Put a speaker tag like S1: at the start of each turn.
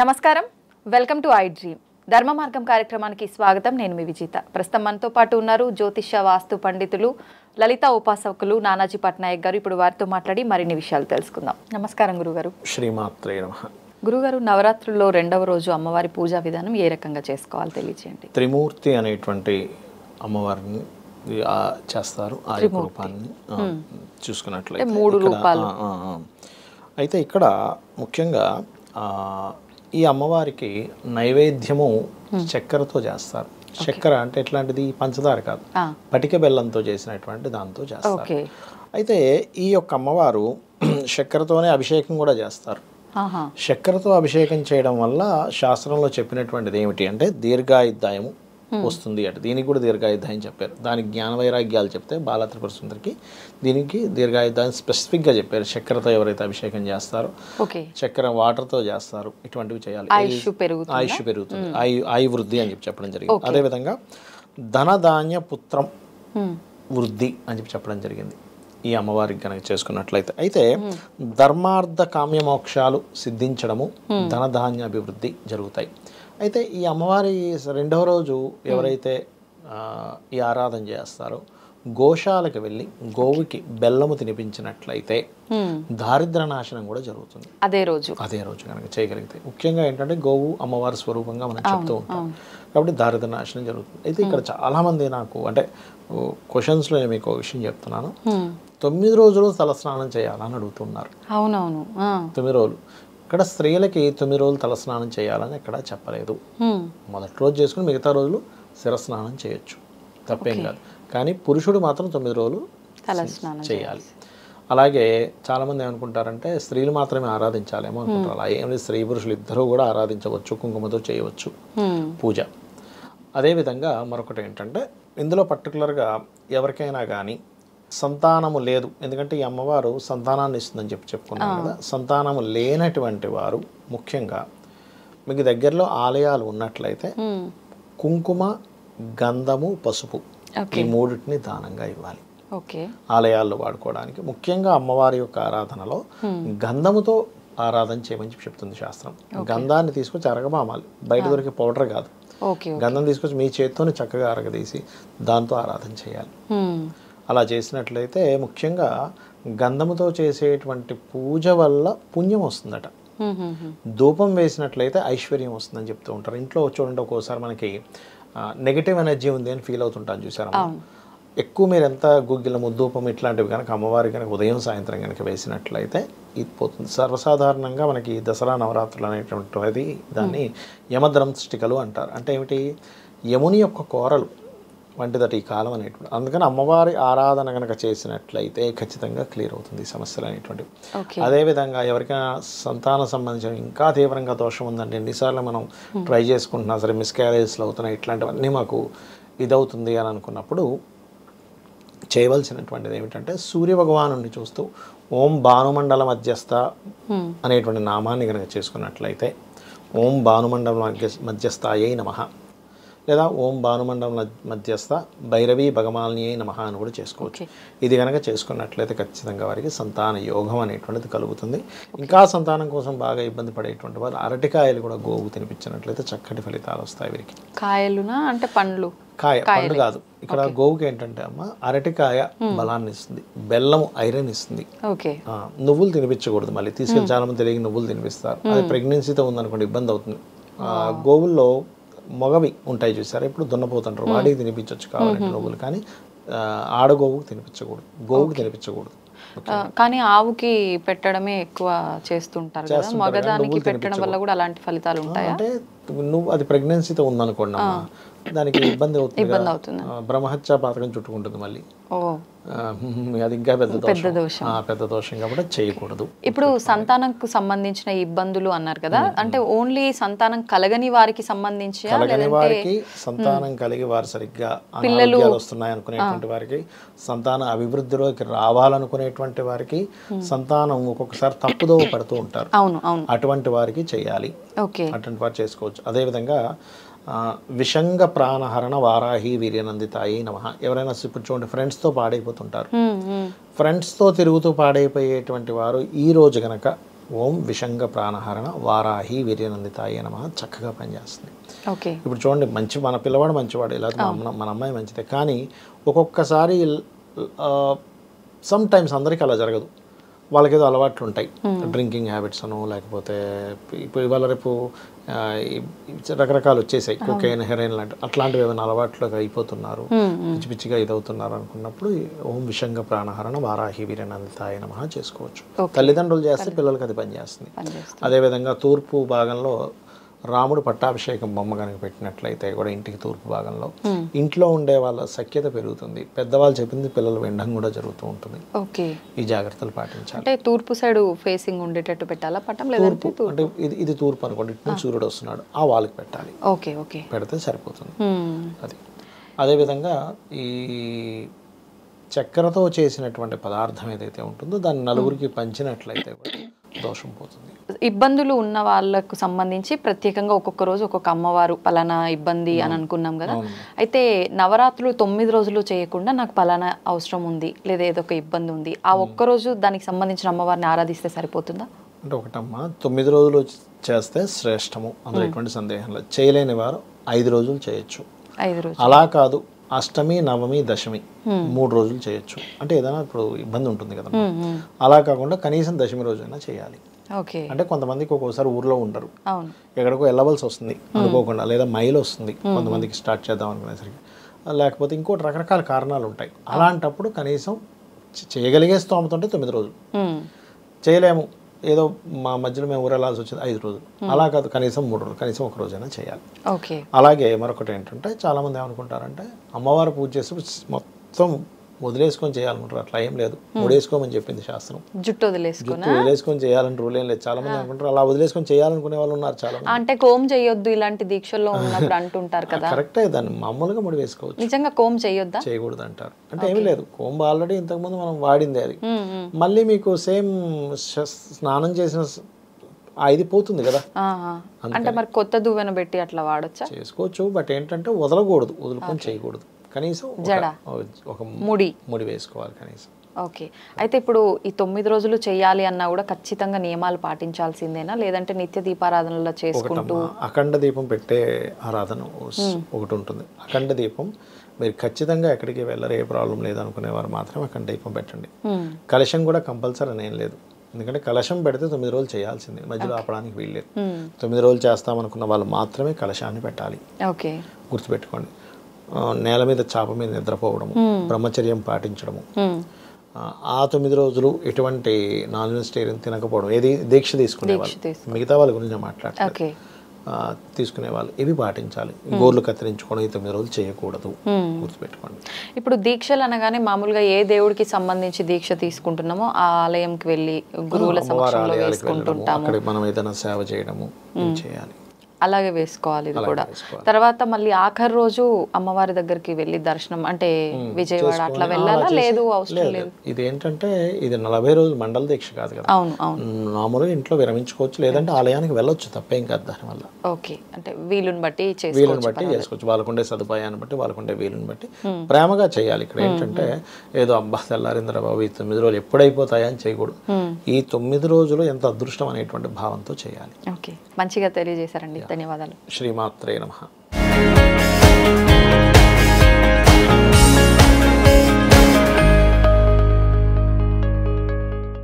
S1: నమస్కారం, welcome to I dream. ధర్మ మార్గం కార్యక్రమానికి స్వాగతం. నేను మీ విజిత. ప్రస్తుతం మనతో పాటు ఉన్నారు జ్యోతిష వాస్తు పండితులు లలిత ఉపాసకులు నానాజీ పట్నాయక్ గారు. ఇప్పుడు వారితో మాట్లాడి మరిన్ని విషయాలు తెలుసుకుందాం. నమస్కారం గురుగారు.
S2: శ్రీమాత్రే నమః.
S1: గురుగారు, నవరాత్రుల్లో రెండవ రోజు అమ్మవారి పూజా విధానం ఏ రకంగా చేసుకోవాలి తెలియచేయండి.
S2: త్రిమూర్తి అనేటువంటి అమ్మవారిని చేస్తారు. ఆ రూపాన్ని చూసుకున్నట్లయితే
S1: మూడు రూపాలు.
S2: అయితే ఇక్కడ ముఖ్యంగా ఈ అమ్మవారికి నైవేద్యము చక్కెరతో చేస్తారు. చక్కెర అంటే ఎట్లాంటిది? పంచదార కాదు, పటిక బెల్లంతో చేసినటువంటి దాంతో చేస్తారు. అయితే ఈ యొక్క అమ్మవారు చక్కెరతోనే అభిషేకం కూడా చేస్తారు. చక్కెరతో అభిషేకం చేయడం వల్ల శాస్త్రంలో చెప్పినటువంటిది ఏమిటి అంటే దీర్ఘాయుర్దాయము వస్తుంది అంటే దీనికి కూడా దీర్ఘాయుర్దాయం చెప్పారు. దానికి జ్ఞాన వైరాగ్యాలు చెప్తే బాల త్రిపుర సుందరికి దీనికి దీర్ఘాయుర్దాయం స్పెసిఫిక్గా చెప్పారు. చక్కెరతో ఎవరైతే అభిషేకం చేస్తారో, చక్కెర వాటర్తో చేస్తారు, ఇటువంటివి చేయాలి. ఆయుష్ పెరుగుతుంది, ఆయు వృద్ధి అని చెప్పడం జరిగింది. అదేవిధంగా ధనధాన్య పుత్రం వృద్ధి అని చెప్పడం జరిగింది ఈ అమ్మవారికి కనుక చేసుకున్నట్లయితే. అయితే ధర్మార్థ కామ్య మోక్షాలు సిద్ధించడము, ధనధాన్య అభివృద్ధి జరుగుతాయి. అయితే ఈ అమ్మవారి రెండవ రోజు ఎవరైతే ఈ ఆరాధన చేస్తారో గోశాలకు వెళ్ళి గోవుకి బెల్లము తినిపించినట్లయితే దారిద్ర నాశనం కూడా జరుగుతుంది అదే రోజు కనుక చేయగలిగితే. ముఖ్యంగా ఏంటంటే గోవు అమ్మవారి స్వరూపంగా మనం చెప్తూ ఉంటాం కాబట్టి దారిద్ర నాశనం జరుగుతుంది. అయితే ఇక్కడ చాలా మంది నాకు అంటే క్వశ్చన్స్లో నేను మీకు ఒక విషయం చెప్తున్నాను. 9 రోజులు తలస్నానం చేయాలని అడుగుతున్నారు.
S1: అవునవును,
S2: 9 రోజులు. ఇక్కడ స్త్రీలకి 9 రోజులు తలస్నానం చేయాలని ఎక్కడ చెప్పలేదు. మొదటి రోజు చేసుకుని మిగతా రోజులు శిరస్నానం చేయొచ్చు, తప్పేం కాదు. కానీ పురుషుడు మాత్రం 9 రోజులు చేయాలి. అలాగే చాలామంది ఏమనుకుంటారంటే స్త్రీలు మాత్రమే ఆరాధించాలేమో అనుకుంటారు. అలా ఏమి, స్త్రీ పురుషులు ఇద్దరూ కూడా ఆరాధించవచ్చు, కుంకుమతో చేయవచ్చు పూజ. అదేవిధంగా మరొకటి ఏంటంటే ఇందులో పర్టికులర్గా ఎవరికైనా కానీ సంతానము లేదు, ఎందుకంటే ఈ అమ్మవారు సంతానాన్ని ఇస్తుందని చెప్పుకున్నాం కదా. సంతానము లేనటువంటి వారు ముఖ్యంగా మీకు దగ్గరలో ఆలయాలు ఉన్నట్లయితే కుంకుమ, గంధము, పసుపు ఈ మూడింటిని దానంగా ఇవ్వాలి ఆలయాల్లో వాడుకోవడానికి. ముఖ్యంగా అమ్మవారి యొక్క ఆరాధనలో గంధముతో ఆరాధన చేయమని చెప్తుంది శాస్త్రం. గంధాన్ని తీసుకొచ్చి అరగబామాలి, బయట దొరికే పౌడర్ కాదు. గంధం తీసుకొచ్చి మీ చేతితోనే చక్కగా అరగదీసి దాంతో ఆరాధన చేయాలి. అలా చేసినట్లయితే ముఖ్యంగా గంధముతో చేసేటువంటి పూజ వల్ల పుణ్యం వస్తుందట. ధూపం వేసినట్లయితే ఐశ్వర్యం వస్తుందని చెప్తూ ఉంటారు. ఇంట్లో చూడండి, ఒక్కోసారి మనకి నెగిటివ్ ఎనర్జీ ఉంది అని ఫీల్ అవుతుంటాను, చూసారా? ఎక్కువ మీరు ఎంత గుగ్గిలము, ధూపం ఇట్లాంటివి కనుక అమ్మవారి కనుక ఉదయం సాయంత్రం కనుక వేసినట్లయితే ఇది పోతుంది. సర్వసాధారణంగా మనకి దసరా నవరాత్రులు అనేటువంటిది దాన్ని యమద్రంష్టికలు అంటారు. అంటే ఏమిటి? యముని యొక్క కోరలు వంటిదట ఈ కాలం అనేటువంటి. అందుకని అమ్మవారి ఆరాధన కనుక చేసినట్లయితే ఖచ్చితంగా క్లియర్ అవుతుంది ఈ సమస్యలు అనేటువంటివి. అదేవిధంగా ఎవరికైనా సంతానం సంబంధించిన ఇంకా తీవ్రంగా దోషం ఉందండి, ఎన్నిసార్లు మనం ట్రై చేసుకుంటున్నా సరే మిస్క్యారేజెస్లు అవుతున్నాయి, ఇట్లాంటివన్నీ మాకు ఇదవుతుంది అని అనుకున్నప్పుడు చేయవలసినటువంటిది ఏమిటంటే సూర్య భగవాను చూస్తూ ఓం భానుమండల మధ్యస్థ అనేటువంటి నామాన్ని కనుక చేసుకున్నట్లయితే ఓం భానుమండల మధ్యస్థాయై నమః లేదా ఓం భానుమండల మధ్యస్థ భైరవి భగమాలిని నమః అని కూడా చేసుకోవచ్చు. ఇది కనుక చేసుకున్నట్లయితే ఖచ్చితంగా వారికి సంతాన యోగం అనేటువంటిది కలుగుతుంది. ఇంకా సంతానం కోసం బాగా ఇబ్బంది పడేటువంటి వారు అరటికాయలు కూడా గోవు తినిపించినట్లయితే చక్కటి ఫలితాలు వస్తాయి వీరికి.
S1: కాయలునా అంటే పండ్లు?
S2: పండు కాదు. ఇక్కడ గోవుకి ఏంటంటే అమ్మ అరటికాయ బలాన్ని ఇస్తుంది, బెల్లం ఐరన్ ఇస్తుంది. నువ్వులు తినిపించకూడదు. మళ్ళీ తీసుకెళ్ళి చాలా మంది తెలియక నువ్వులు తినిపిస్తారు. అది ప్రెగ్నెన్సీతో ఉందనుకోండి ఇబ్బంది అవుతుంది. గోవుల్లో మొగవి ఉంటాయి చూసారా, ఇప్పుడు దున్నపోతుంటారు, వాడికి తినిపించవచ్చు కావాలంటే నువ్వులు. కానీ ఆడగోవుకు తినిపించకూడదు, గోవుకి తినిపించకూడదు.
S1: కానీ ఆవుకి పెట్టడమే ఎక్కువ చేస్తుంటారు కదా, మగదానికి పెట్టడం వల్ల కూడా అలాంటి ఫలితాలు ఉంటాయా? అంటే
S2: నువ్వు అది ప్రెగ్నెన్సీతో ఉందనుకోండి అమ్మా, దానికి ఇబ్బంది అవుతుంది, బ్రహ్మహత్య పాతకం చుట్టుకుంటుంది మళ్ళీ. అది ఇంకా పెద్ద దోషం కాబట్టి చేయకూడదు.
S1: ఇప్పుడు సంతానంకు సంబంధించిన ఇబ్బందులు అన్నారు కదా, అంటే ఓన్లీ సంతానం కలగని వారికి సంబంధించి,
S2: కలగని వారికి, సంతానం కలిగి వారు సరిగ్గా అనారోగ్యాలు వస్తున్నాయి అనుకునేటువంటి వారికి, సంతాన అభివృద్ధిలోకి రావాలనుకునేటువంటి వారికి, సంతానం ఒక్కొక్కసారి తప్పుదోవ పడుతూ ఉంటారు, అటువంటి వారికి చేయాలి, అటువంటి వారు చేసుకోవచ్చు. అదేవిధంగా విషంగ ప్రాణహరణ వారాహి వీర్యనందితాయి నమః. ఎవరైనా ఇప్పుడు చూడండి ఫ్రెండ్స్తో పాడైపోతుంటారు, ఫ్రెండ్స్తో తిరుగుతూ పాడైపోయేటువంటి వారు ఈ రోజు కనుక ఓం విషంగ ప్రాణహరణ వారాహి వీర్యనందితాయ నమః చక్కగా పనిచేస్తుంది.
S1: ఓకే.
S2: ఇప్పుడు చూడండి, మన పిల్లవాడు మంచివాడు, ఇలా మన అమ్మాయి మంచిదే, కానీ ఒక్కొక్కసారి సమ్ టైమ్స్ అందరికీ అలా జరగదు. వాళ్ళకి ఏదో అలవాట్లు ఉంటాయి, డ్రింకింగ్ హ్యాబిట్స్ అను, లేకపోతే ఇప్పుడు ఇవాళ రేపు రకరకాలు వచ్చేసాయి, కొకైన్, హెరోయిన్ లాంటి అట్లాంటివి ఏమైనా అలవాట్లుగా అయిపోతున్నారు, పిచ్చి పిచ్చిగా ఇదవుతున్నారు అనుకున్నప్పుడు ఓం విషంగ ప్రాణహరణ వారాహి వీర్యనందితాయ నమః చేసుకోవచ్చు. తల్లిదండ్రులు చేస్తే పిల్లలకి అది పనిచేస్తుంది. అదేవిధంగా తూర్పు భాగంలో రాముడు పట్టాభిషేకం బొమ్మ కనుక పెట్టినట్లయితే కూడా ఇంటికి తూర్పు భాగంలో ఇంట్లో ఉండే వాళ్ళ సఖ్యత పెరుగుతుంది. పెద్దవాళ్ళు చెప్పింది పిల్లలు వినడం కూడా జరుగుతూ ఉంటుంది.
S1: ఓకే.
S2: ఈ జాగ్రత్తలు పాటించాలి.
S1: అంటే తూర్పు సైడ్ ఫేసింగ్ ఉండేటట్టు పెట్టాలా పట్టం, లేదంటే
S2: అంటే ఇది తూర్పు అనుకోండి, ఇటు నుంచి సూర్యుడు వస్తున్నాడు, ఆ వాళ్ళకి పెట్టాలి.
S1: ఓకే. ఓకే.
S2: పెడితే సరిపోతుంది. అది అదేవిధంగా ఈ చక్కెరతో చేసినటువంటి పదార్థం ఏదైతే ఉంటుందో దాన్ని నలుగురికి పంచినట్లయితే కూడా దోషం పోతుంది.
S1: ఇబ్బందులు ఉన్న వాళ్ళకు సంబంధించి ప్రత్యేకంగా ఒక్కొక్క రోజు ఒక్కొక్క అమ్మవారు పలానా ఇబ్బంది అని అనుకున్నాం కదా. అయితే నవరాత్రులు 9 రోజులు చేయకుండా నాకు పలానా అవసరం ఉంది లేదా ఏదో ఒక ఇబ్బంది ఉంది, ఆ ఒక్కరోజు దానికి సంబంధించిన అమ్మవారిని ఆరాధిస్తే సరిపోతుందా?
S2: అంటే ఒకటమ్మా, 9 రోజులు చేస్తే శ్రేష్టము, అందులో ఎటువంటి సందేహం లేదు. చేయలేని వారు 5 రోజులు చేయొచ్చు.
S1: 5 రోజులు
S2: అలా కాదు, అష్టమి, నవమి, దశమి 3 రోజులు చేయొచ్చు. అంటే ఏదైనా ఇప్పుడు ఇబ్బంది ఉంటుంది కదా, అలా కాకుండా కనీసం దశమి రోజైనా చేయాలి.
S1: ఓకే.
S2: అంటే కొంతమందికి ఒక్కోసారి ఊర్లో ఉండరు,
S1: అవును,
S2: ఎక్కడికో వెళ్ళవలసి వస్తుంది అనుకోకుండా, లేదా మైల్ వస్తుంది కొంతమందికి స్టార్ట్ చేద్దాం అనుకునేసరికి, లేకపోతే ఇంకోటి రకరకాల కారణాలు ఉంటాయి. అలాంటప్పుడు కనీసం చేయగలిగే స్తోమత ఉంటే 9 రోజులు చేయలేము, ఏదో మా మధ్యలో మేము ఊరెళ్ళాల్సి వచ్చింది 5 రోజులు, అలా కాదు, కనీసం 3 రోజులు, కనీసం 1 రోజైనా చేయాలి.
S1: ఓకే.
S2: అలాగే మరొకటి ఏంటంటే చాలామంది ఏమనుకుంటారంటే అమ్మవారు పూజ చేసి మొత్తం వదిలేసుకొని చేయాలనుకుంటారు. అట్లా ఏం లేదు, ముడేసుకోమని చెప్పింది శాస్త్రం.
S1: జుట్టు
S2: వదిలేసుకొని చేయాలని రూల్ ఏం లేదు. చాలా మంది అనుకుంటారు అలా వదిలేసుకొని చేయాలనుకునే వాళ్ళు ఉన్నారు చాలా మంది.
S1: అంటే కోమ్ చేయొద్దు ఇలాంటి దీక్షల్లో ఉన్నప్పుడు అంటుంటారు కదా.
S2: కరెక్టే, దాన్ని మామూలుగా ముడి వేసుకోవచ్చు.
S1: నిజంగా కోమ్ చేయొద్దా?
S2: చేయకూడదు అంటారు. అంటే ఏమీ లేదు, కోంబ ఆల్రెడీ ఇంతకుముందు మనం వాడింది, అది మళ్ళీ మీకు సేమ్ స్నానం చేసిన ఇది పోతుంది కదా.
S1: అంటే మరి కొత్త దువ్వెన పెట్టి అట్లా వాడొచ్చా?
S2: చేసుకోవచ్చు, బట్ ఏంటంటే వదలకూడదు, వదులుకొని చేయకూడదు. కనీసం ఒక ముడి వేసుకోవాలి కనీసం.
S1: ఓకే. అయితే ఇప్పుడు ఈ 9 రోజులు చేయాలి అన్నా కూడా ఖచ్చితంగా నియమాలు పాటించాల్సిందేనా, లేదంటే నిత్య దీపారాధనలో చేసుకుంటూ?
S2: అఖండ దీపం పెట్టే ఆరాధన ఒకటి ఉంటుంది. అఖండ దీపం మీరు ఖచ్చితంగా ఎక్కడికి వెళ్ళరు, ఏ ప్రాబ్లం లేదనుకునే వారు మాత్రమే అఖండ దీపం పెట్టండి. కలశం కూడా కంపల్సరీ అని ఏం లేదు, ఎందుకంటే కలశం పెడితే 9 రోజులు చేయాల్సిందే, మధ్యలో ఆపడానికి వీల్లేదు. 9 రోజులు చేస్తామనుకున్న వాళ్ళు మాత్రమే కలశాన్ని పెట్టాలి.
S1: ఓకే,
S2: గుర్తుపెట్టుకోండి. నేల మీద చాప మీద నిద్రపోవడము, బ్రహ్మచర్యం పాటించడము, ఆ 9 రోజులు ఎటువంటి నాన్ వెజిటేరియన్ తినకపోవడం, ఏది దీక్ష తీసుకునేవాళ్ళు, మిగతా వాళ్ళ గురించి నేను మాట్లాడతాను, తీసుకునే వాళ్ళు ఇవి పాటించాలి. గోర్లు కత్తిరించుకోవడం ఈ 9 రోజులు చేయకూడదు, గుర్తుపెట్టుకోండి.
S1: ఇప్పుడు దీక్షలు అనగానే మామూలుగా ఏ దేవుడికి సంబంధించి దీక్ష తీసుకుంటున్నామో ఆ ఆలయంకి వెళ్ళి గురువుల సమక్షంలో వేసుకుంటుంటాము,
S2: అక్కడ మనం ఏదైనా సేవ చేయడము చేయాలి,
S1: అలాగే వేసుకోవాలి. ఇది కూడా తర్వాత మళ్ళీ ఆఖరి రోజు అమ్మవారి దగ్గరికి వెళ్ళి దర్శనం, అంటే విజయవాడ అట్లా వెళ్ళాలా? లేదు, అవసరం లేదు.
S2: ఇది ఏంటంటే ఇది 40 రోజులు మండల దీక్ష కాదు కదా.
S1: అవును, అవును.
S2: మామూలుగా ఇంట్లో విరమించుకోవచ్చు, లేదంటే ఆలయానికి వెళ్ళొచ్చు, తప్పేం కాదు దానివల్ల.
S1: ఓకే, అంటే వీలుని బట్టి
S2: చేసుకోవచ్చు, వాళ్ళకుండే సదుపాయాన్ని బట్టి, వాళ్ళకుండే వీలుని బట్టి ప్రేమగా చేయాలి. ఇక్కడ ఏంటంటే ఏదో అబ్బా తెల్లారింద్ర బాబు ఈ 9 రోజులు ఎప్పుడైపోతాయా అని చేయకూడదు. ఈ 9 రోజులు ఎంత అదృష్టం అనేటువంటి భావంతో చేయాలి.
S1: ఓకే, మంచిగా తెలియజేశారండి, ధన్యవాదాలు.
S2: శ్రీమాత్రే నమః.